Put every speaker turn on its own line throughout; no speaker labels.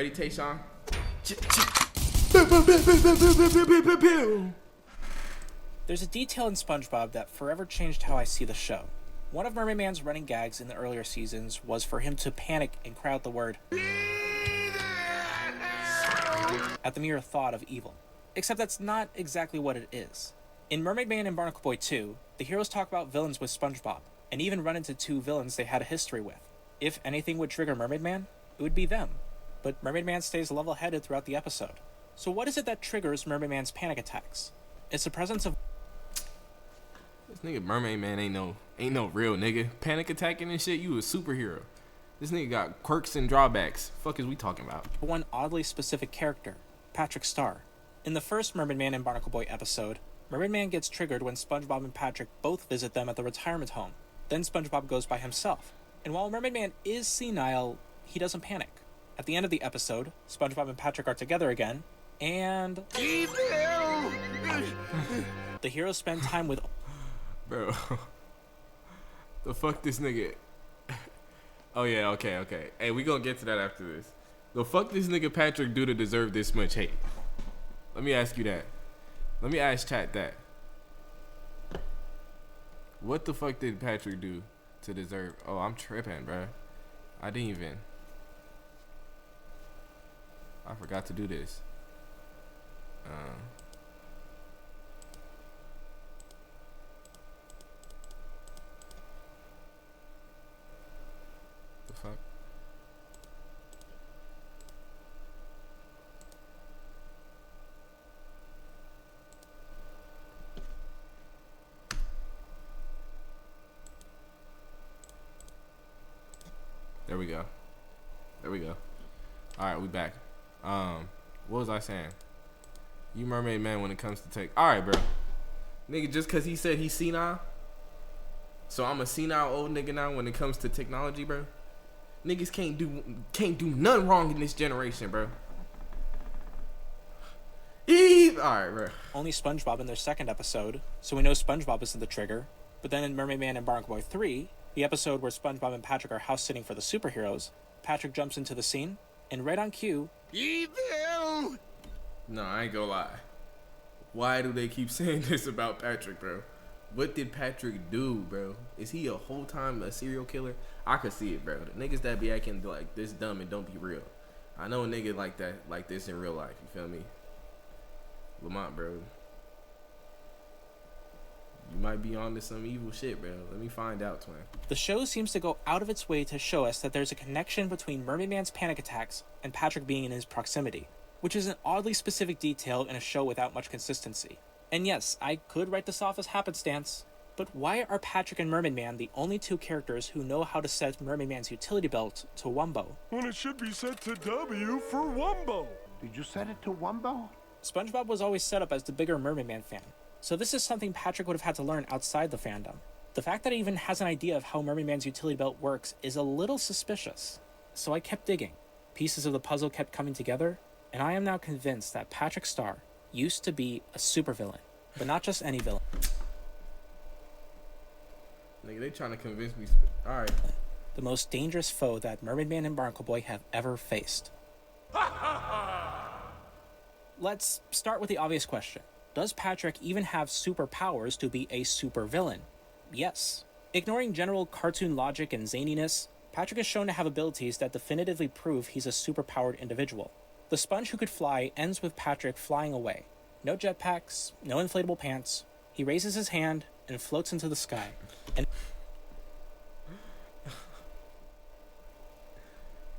Ready, Tayshawn?
There's a detail in SpongeBob that forever changed how I see the show. One of Mermaidman's running gags in the earlier seasons was for him to panic and cry out the word at the mere thought of evil. Except that's not exactly what it is. In Mermaidman and Barnacle Boy 2, the heroes talk about villains with SpongeBob, and even run into two villains they had a history with. If anything would trigger Mermaidman, it would be them. But Mermaidman stays level-headed throughout the episode. So what is it that triggers Mermaidman's panic attacks? It's the presence of...
This nigga Mermaidman ain't no real nigga. Panic attacking and shit, you a superhero. This nigga got quirks and drawbacks. Fuck is we talking about?
one oddly specific character, Patrick Star. In the first Mermaidman and Barnacle Boy episode, Mermaidman gets triggered when SpongeBob and Patrick both visit them at the retirement home. Then SpongeBob goes by himself. And while Mermaidman is senile, he doesn't panic. At the end of the episode, SpongeBob and Patrick are together again, and... the heroes spend time with...
Bro. The fuck this nigga... Oh yeah, okay. Hey, we gonna get to that after this. The fuck this nigga Patrick do to deserve this much hate? Let me ask you that. Let me ask chat that. What the fuck did Patrick do to deserve... Oh, I'm tripping, bro. I didn't even... I forgot to do this. The fuck? There we go. All right, we back. What was I saying? You mermaid man when it comes to tech. All right, bro. Nigga, just cause he said he's senile, so I'm a senile old nigga now when it comes to technology, bro. Niggas can't do nothing wrong in this generation, bro. Alright, bro.
only SpongeBob in their second episode, so we know SpongeBob isn't the trigger. But then in Mermaidman and Barnacle Boy 3, the episode where SpongeBob and Patrick are house-sitting for the superheroes, Patrick jumps into the scene, and right on cue... Evil!
No, I ain't gonna lie. Why do they keep saying this about Patrick, bro? What did Patrick do, bro? Is he a whole time a serial killer? I could see it, bro. The niggas that be acting like this dumb and don't be real. I know a nigga like that, like this in real life. You feel me? Lamont, bro. You might be onto some evil shit, bro. Let me find out, twin.
The show seems to go out of its way to show us that there's a connection between Mermaidman's panic attacks and Patrick being in his proximity, which is an oddly specific detail in a show without much consistency. And yes, I could write this off as happenstance, but why are Patrick and Mermaidman the only two characters who know how to set Mermaidman's utility belt to Wumbo?
When it should be set to W for Wumbo.
Did you set it to Wumbo?
SpongeBob was always set up as the bigger Mermaidman fan, so this is something Patrick would have had to learn outside the fandom. The fact that he even has an idea of how Mermaidman's utility belt works is a little suspicious. So I kept digging. Pieces of the puzzle kept coming together, and I am now convinced that Patrick Star used to be a supervillain, but not just any villain.
Nigga, they trying to convince me. Alright.
The most dangerous foe that Mermaidman and Barnacle Boy have ever faced. Let's start with the obvious question. Does Patrick even have superpowers to be a supervillain? Yes. Ignoring general cartoon logic and zaniness, Patrick is shown to have abilities that definitively prove he's a superpowered individual. The sponge who could fly ends with Patrick flying away. No jetpacks, no inflatable pants. He raises his hand and floats into the sky. And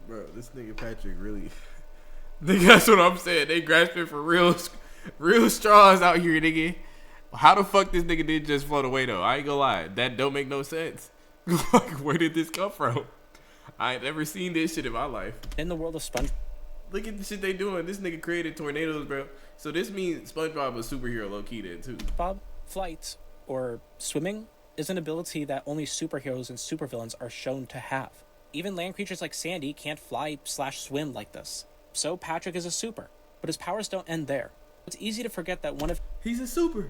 Bro, this nigga Patrick really... Nigga, that's what I'm saying. They grasping for real straws out here, nigga. How the fuck this nigga did just float away, though? I ain't gonna lie. That don't make no sense. Like, where did this come from? I ain't never seen this shit in my life.
in the world of SpongeBob,
Look at the shit they doing. This nigga created tornadoes, bro. So this means SpongeBob a superhero low-key then, too.
flight, or swimming, is an ability that only superheroes and supervillains are shown to have. Even land creatures like Sandy can't fly/swim like this. So Patrick is a super, but his powers don't end there. It's easy to forget that one of
He's a super.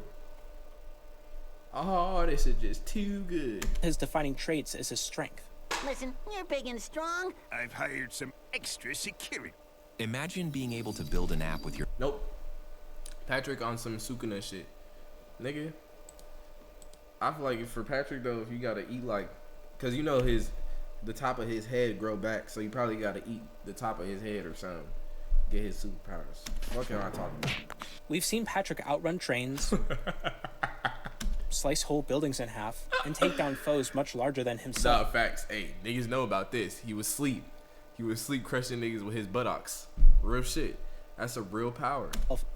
Oh, this is just too good.
his defining traits is his strength.
Listen, you're big and strong.
I've hired some extra security.
Imagine being able to build an app with your...
Nope. Patrick on some Sukuna shit. Nigga. I feel like for Patrick though, if you gotta eat like, cause you know the top of his head grow back, so you probably gotta eat the top of his head or something. Get his superpowers. What am I talking about?
We've seen Patrick outrun trains, slice whole buildings in half, and take down foes much larger than himself.
Nah, facts. Hey, niggas know about this. He was sleep crushing niggas with his buttocks. Real shit. That's a real power.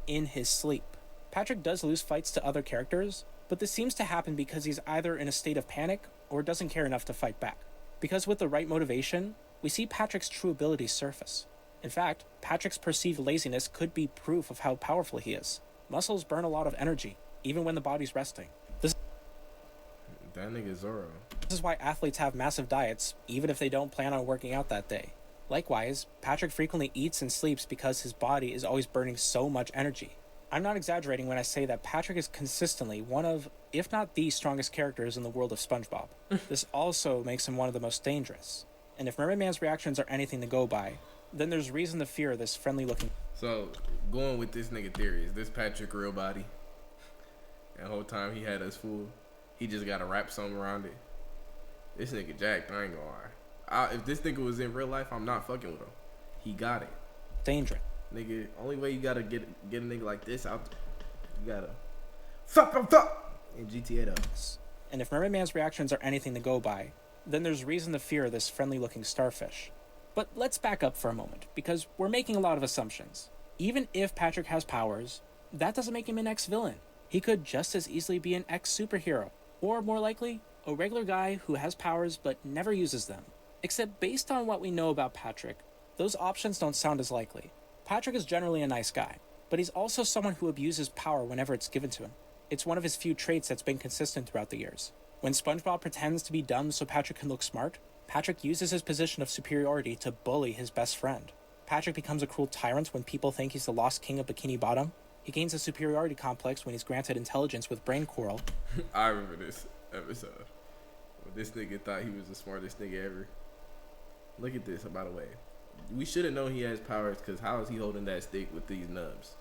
In his sleep. Patrick does lose fights to other characters, but this seems to happen because he's either in a state of panic or doesn't care enough to fight back. Because with the right motivation, we see Patrick's true abilities surface. In fact, Patrick's perceived laziness could be proof of how powerful he is. Muscles burn a lot of energy, even when the body's resting.
That nigga Zoro.
This is why athletes have massive diets, even if they don't plan on working out that day. Likewise, Patrick frequently eats and sleeps because his body is always burning so much energy. I'm not exaggerating when I say that Patrick is consistently one of, if not the strongest characters in the world of SpongeBob. This also makes him one of the most dangerous. And if Mermaidman's reactions are anything to go by, then there's reason to fear this friendly-looking...
So, going with this nigga theory, is this Patrick real body? And the whole time he had us fooled. He just got to wrap something around it. This nigga jacked, I ain't gonna lie. If this nigga was in real life, I'm not fucking with him. He got it.
Dangerous.
Nigga, only way you gotta get a nigga like this out, you gotta fuck in GTA though.
And if Mermaidman's reactions are anything to go by, then there's reason to fear this friendly-looking starfish. But let's back up for a moment, because we're making a lot of assumptions. Even if Patrick has powers, that doesn't make him an ex-villain. He could just as easily be an ex-superhero, or more likely, a regular guy who has powers but never uses them. Except based on what we know about Patrick, those options don't sound as likely. Patrick is generally a nice guy, but he's also someone who abuses power whenever it's given to him. It's one of his few traits that's been consistent throughout the years. When SpongeBob pretends to be dumb so Patrick can look smart, Patrick uses his position of superiority to bully his best friend. Patrick becomes a cruel tyrant when people think he's the lost king of Bikini Bottom. He gains a superiority complex when he's granted intelligence with brain coral.
I remember this episode. When this nigga thought he was the smartest nigga ever. Look at this, by the way. We should have known he has powers, because how is he holding that stick with these nubs?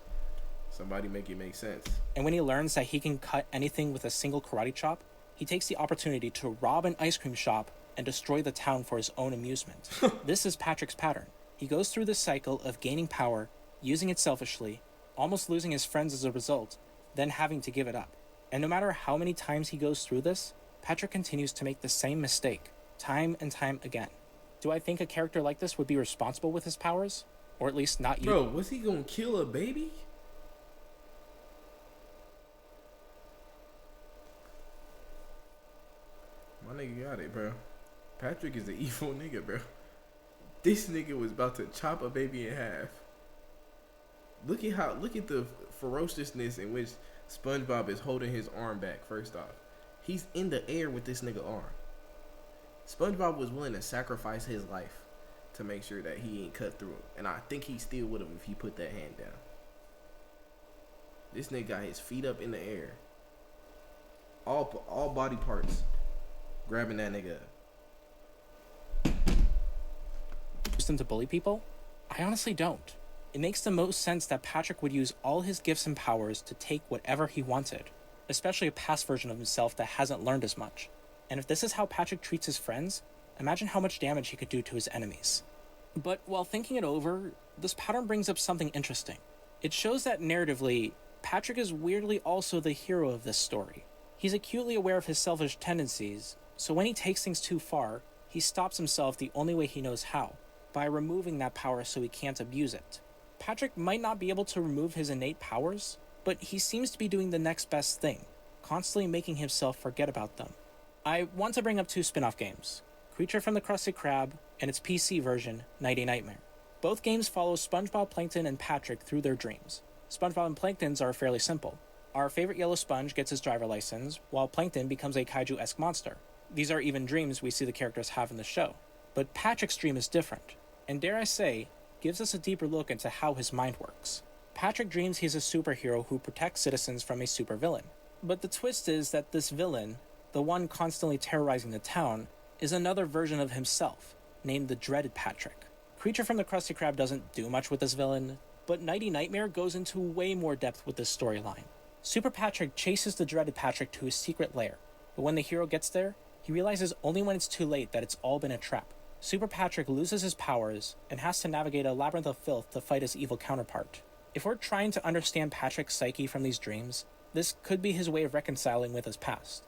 Somebody make it make sense.
And when he learns that he can cut anything with a single karate chop, he takes the opportunity to rob an ice cream shop and destroy the town for his own amusement. This is Patrick's pattern. He goes through this cycle of gaining power, using it selfishly, almost losing his friends as a result, then having to give it up. And no matter how many times he goes through this, Patrick continues to make the same mistake, time and time again. Do I think a character like this would be responsible with his powers? Or at least not you?
Bro, was he gonna kill a baby? My nigga got it, bro. Patrick is an evil nigga, bro. This nigga was about to chop a baby in half. Look at the ferociousness in which SpongeBob is holding his arm back. First off, he's in the air with this nigga arm. SpongeBob was willing to sacrifice his life to make sure that he ain't cut through him, and I think he still would have if he put that hand down. This nigga got his feet up in the air, all body parts, grabbing that nigga up.
Use them to bully people? I honestly don't. It makes the most sense that Patrick would use all his gifts and powers to take whatever he wanted, especially a past version of himself that hasn't learned as much. And if this is how Patrick treats his friends, imagine how much damage he could do to his enemies. But while thinking it over, this pattern brings up something interesting. It shows that narratively, Patrick is weirdly also the hero of this story. He's acutely aware of his selfish tendencies, so when he takes things too far, he stops himself the only way he knows how, by removing that power so he can't abuse it. Patrick might not be able to remove his innate powers, but he seems to be doing the next best thing, constantly making himself forget about them. I want to bring up two spin-off games, Creature from the Krusty Krab and its PC version, Nighty Nightmare. Both games follow SpongeBob, Plankton, and Patrick through their dreams. SpongeBob and Plankton's are fairly simple. Our favorite yellow sponge gets his driver license, while Plankton becomes a kaiju-esque monster. These are even dreams we see the characters have in the show. But Patrick's dream is different, and dare I say, gives us a deeper look into how his mind works. Patrick dreams he's a superhero who protects citizens from a supervillain. But the twist is that this villain, the one constantly terrorizing the town, is another version of himself, named the Dreaded Patrick. Creature from the Krusty Krab doesn't do much with this villain, but Nighty Nightmare goes into way more depth with this storyline. Super Patrick chases the dreaded Patrick to his secret lair, but when the hero gets there, he realizes only when it's too late that it's all been a trap. Super Patrick loses his powers and has to navigate a labyrinth of filth to fight his evil counterpart. If we're trying to understand Patrick's psyche from these dreams, this could be his way of reconciling with his past.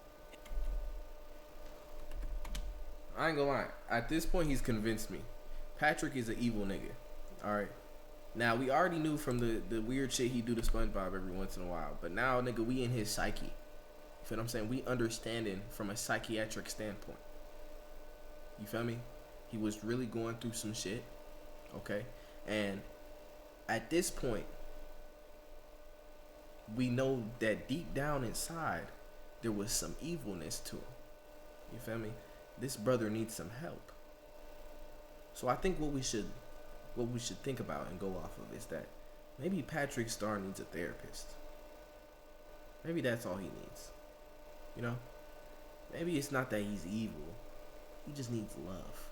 I ain't gonna lie. At this point, he's convinced me. Patrick is an evil nigga. Alright. Now, we already knew from the weird shit he do to SpongeBob every once in a while. But now, nigga, we in his psyche. You feel what I'm saying? We understanding from a psychiatric standpoint. You feel me? He was really going through some shit. Okay? And at this point, we know that deep down inside, there was some evilness to him. You feel me? This brother needs some help. So I think what we should think about and go off of is that maybe Patrick Star needs a therapist. Maybe that's all he needs. You know? Maybe it's not that he's evil. He just needs love.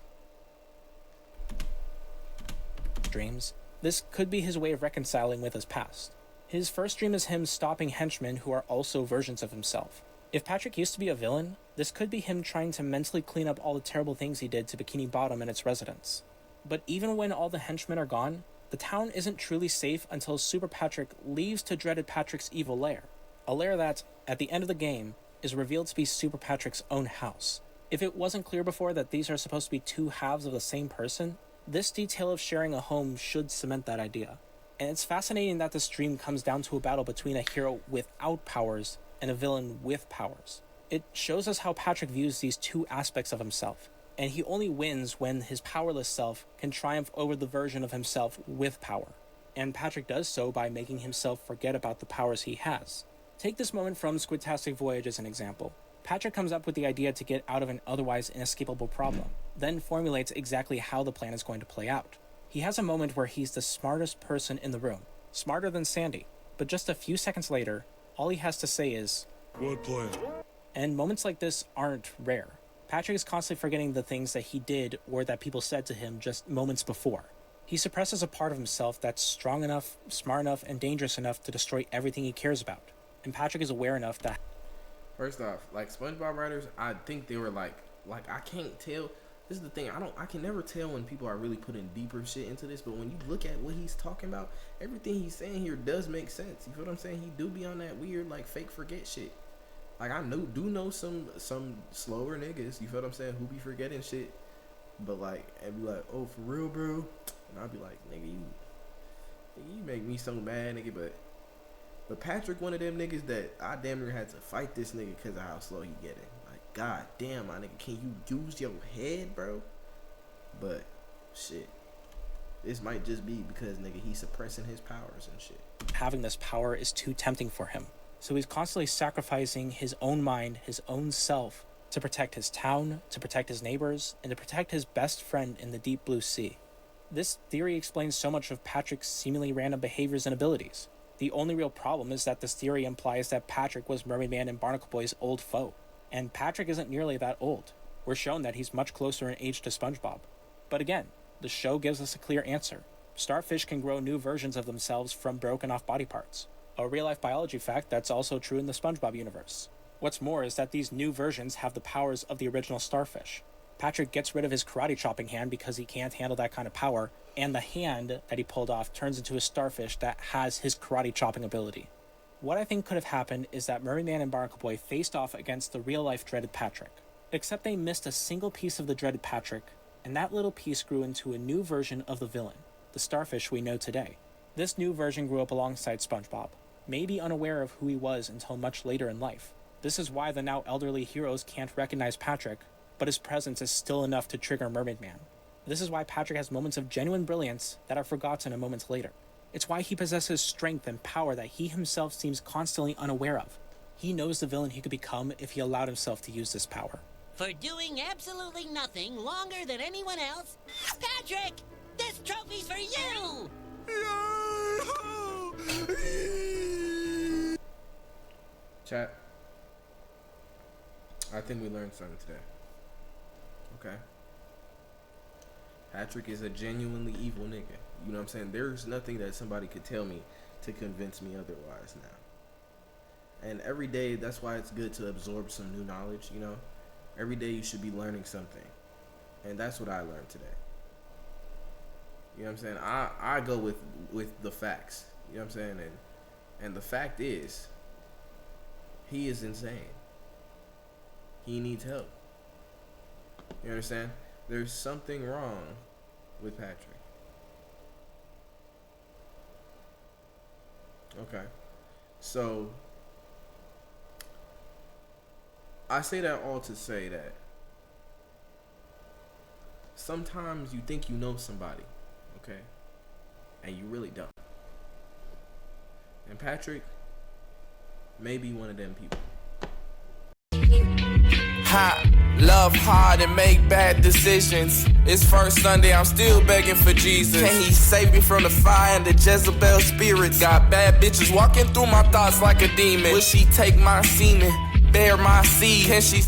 Dreams. This could be his way of reconciling with his past. His first dream is him stopping henchmen who are also versions of himself. If Patrick used to be a villain, this could be him trying to mentally clean up all the terrible things he did to Bikini Bottom and its residents. But even when all the henchmen are gone, the town isn't truly safe until Super Patrick leaves to dreaded Patrick's evil lair. A lair that, at the end of the game, is revealed to be Super Patrick's own house. If it wasn't clear before that these are supposed to be two halves of the same person, this detail of sharing a home should cement that idea. And it's fascinating that this dream comes down to a battle between a hero without powers and a villain with powers. It shows us how Patrick views these two aspects of himself, and he only wins when his powerless self can triumph over the version of himself with power. And Patrick does so by making himself forget about the powers he has. Take this moment from Squidtastic Voyage as an example. Patrick comes up with the idea to get out of an otherwise inescapable problem, then formulates exactly how the plan is going to play out. He has a moment where he's the smartest person in the room, smarter than Sandy, but just a few seconds later, all he has to say is,
What plan?
and moments like this aren't rare. Patrick is constantly forgetting the things that he did or that people said to him just moments before. He suppresses a part of himself that's strong enough, smart enough, and dangerous enough to destroy everything he cares about. And Patrick is aware enough that...
First off, like SpongeBob writers, I think they were like I can't tell. This is the thing. I can never tell when people are really putting deeper shit into this. But when you look at what he's talking about, everything he's saying here does make sense. You feel what I'm saying? He do be on that weird like fake forget shit. Like I do know some slower niggas. You feel what I'm saying? Who be forgetting shit. But like and be like, oh for real, bro. And I'll be like, nigga, you make me so mad, nigga. But Patrick, one of them niggas that I damn near had to fight this nigga because of how slow he getting. Like, god damn, my nigga, can you use your head, bro? But, shit. This might just be because, nigga, he's suppressing his powers and shit.
having this power is too tempting for him. So he's constantly sacrificing his own mind, his own self, to protect his town, to protect his neighbors, and to protect his best friend in the deep blue sea. This theory explains so much of Patrick's seemingly random behaviors and abilities. The only real problem is that this theory implies that Patrick was Mermaidman and Barnacle Boy's old foe. And Patrick isn't nearly that old. We're shown that he's much closer in age to SpongeBob. But again, the show gives us a clear answer. Starfish can grow new versions of themselves from broken off body parts. A real-life biology fact that's also true in the SpongeBob universe. What's more is that these new versions have the powers of the original Starfish. Patrick gets rid of his karate chopping hand because he can't handle that kind of power, and the hand that he pulled off turns into a starfish that has his karate chopping ability. What I think could have happened is that Mermaidman and Barnacle Boy faced off against the real-life dreaded Patrick. Except they missed a single piece of the dreaded Patrick, and that little piece grew into a new version of the villain, the starfish we know today. This new version grew up alongside SpongeBob, maybe unaware of who he was until much later in life. This is why the now elderly heroes can't recognize Patrick, but his presence is still enough to trigger Mermaidman. This is why Patrick has moments of genuine brilliance that are forgotten a moment later. It's why he possesses strength and power that he himself seems constantly unaware of. He knows the villain he could become if he allowed himself to use this power.
For doing absolutely nothing longer than anyone else, Patrick, this trophy's for you!
Chat. I think we learned something today. Okay. Patrick is a genuinely evil nigga. You know what I'm saying? There's nothing that somebody could tell me to convince me otherwise now. And every day, that's why it's good to absorb some new knowledge, you know? Every day you should be learning something. And that's what I learned today. You know what I'm saying? I go with the facts. You know what I'm saying? And the fact is, he is insane. He needs help. You understand? There's something wrong with Patrick. Okay. So, I say that all to say that sometimes you think you know somebody, okay? And you really don't. And Patrick may be one of them people.
Love hard and make bad decisions. It's first Sunday, I'm still begging for Jesus. Can he save me from the fire and the Jezebel spirits? Got bad bitches walking through my thoughts like a demon. Will she take my semen, bear my seed? Can she